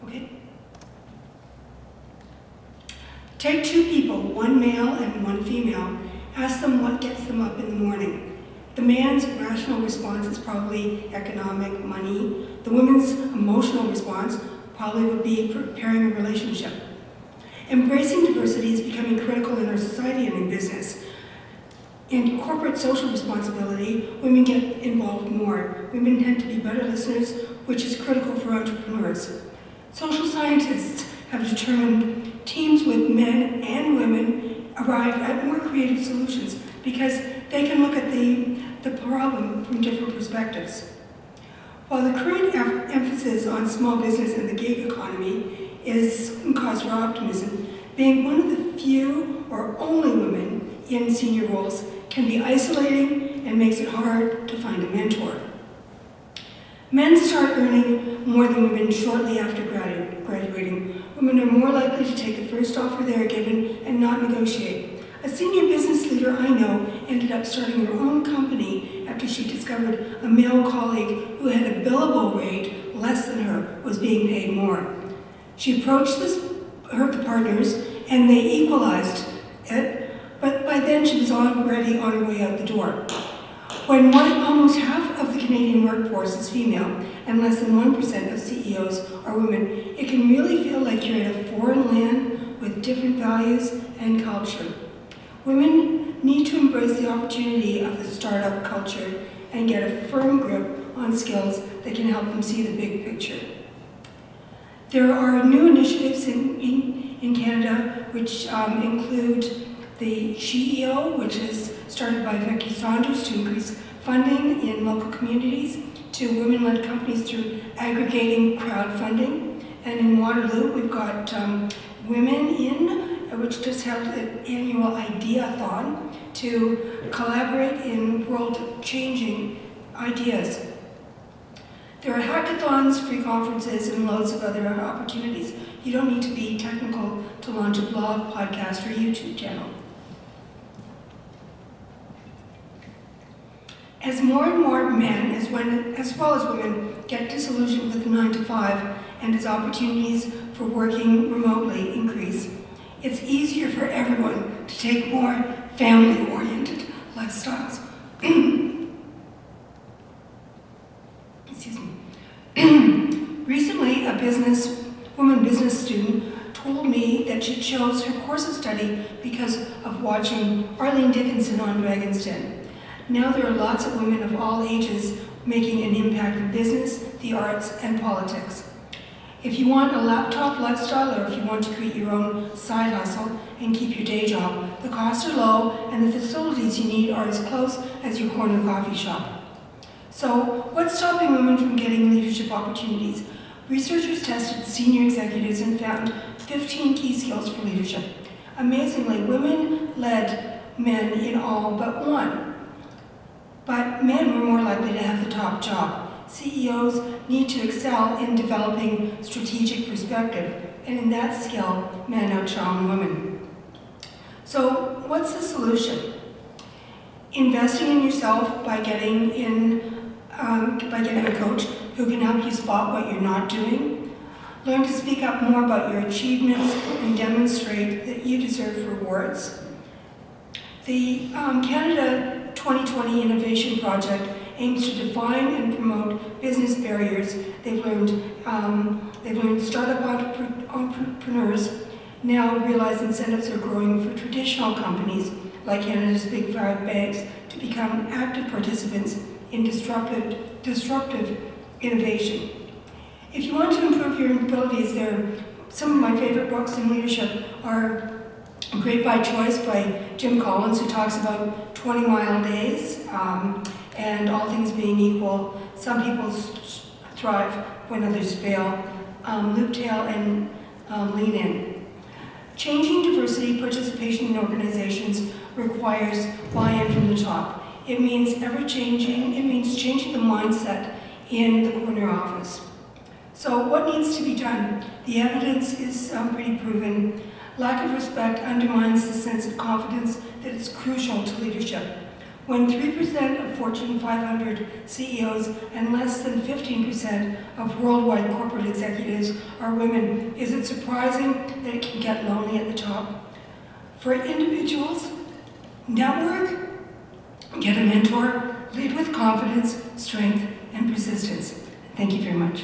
Okay. Take two people, one male and one female. Ask them what gets them up in the morning. The man's rational response is probably economic, money. The woman's emotional response probably would be preparing a relationship. Embracing diversity is becoming critical in our society and in business. In corporate social responsibility, women get involved more. Women tend to be better listeners, which is critical for entrepreneurs. Social scientists have determined teams with men and women arrive at more creative solutions because they can look at the problem from different perspectives. While the current emphasis on small business and the gig economy is cause for optimism, being one of the few or only women in senior roles can be isolating and makes it hard to find a mentor. Men start earning more than women shortly after graduating. Women are more likely to take the first offer they are given and not negotiate. A senior business leader I know ended up starting her own company after she discovered a male colleague who had a billable rate less than her was being paid more. She approached her partners and they equalized it, but by then she was already on her way out the door. When almost half of the Canadian workforce is female and less than 1% of CEOs are women, it can really feel like you're in a foreign land with different values and culture. Women need to embrace the opportunity of the startup culture and get a firm grip on skills that can help them see the big picture. There are new initiatives in Canada which include the CEO, which is started by Vicky Saunders to increase funding in local communities, to women-led companies through aggregating crowdfunding. And in Waterloo, we've got Women In, which just held an annual Ideathon to collaborate in world-changing ideas. There are hackathons, free conferences, and loads of other opportunities. You don't need to be technical to launch a blog, podcast, or YouTube channel. As more and more men, as well as women, get disillusioned with 9 to 5, and as opportunities for working remotely increase, it's easier for everyone to take more family-oriented lifestyles. Excuse me. Recently, a woman business student told me that she chose her course of study because of watching Arlene Dickinson on Dragon's Den. Now there are lots of women of all ages making an impact in business, the arts, and politics. If you want a laptop lifestyle, or if you want to create your own side hustle and keep your day job, the costs are low and the facilities you need are as close as your corner coffee shop. So what's stopping women from getting leadership opportunities? Researchers tested senior executives and found 15 key skills for leadership. Amazingly, women led men in all but one. But men were more likely to have the top job. CEOs need to excel in developing strategic perspective, and in that skill, men outshine women. So what's the solution? Investing in yourself by getting a coach who can help you spot what you're not doing. Learn to speak up more about your achievements and demonstrate that you deserve rewards. The Canada 2020 Innovation Project aims to define and promote business barriers. They've learned startup entrepreneurs now realize incentives are growing for traditional companies like Canada's Big Five banks to become active participants in disruptive innovation. If you want to improve your abilities, some of my favorite books in leadership are Great by Choice by Jim Collins, who talks about 20-mile days, and all things being equal, some people thrive when others fail. Luke Tail and Lean In. Changing diversity participation in organizations requires buy-in from the top. It means changing the mindset in the corner office. So what needs to be done? The evidence is pretty proven. Lack of respect undermines the sense of confidence that is crucial to leadership. When 3% of Fortune 500 CEOs and less than 15% of worldwide corporate executives are women, is it surprising that it can get lonely at the top? For individuals, network, get a mentor, lead with confidence, strength, and persistence. Thank you very much.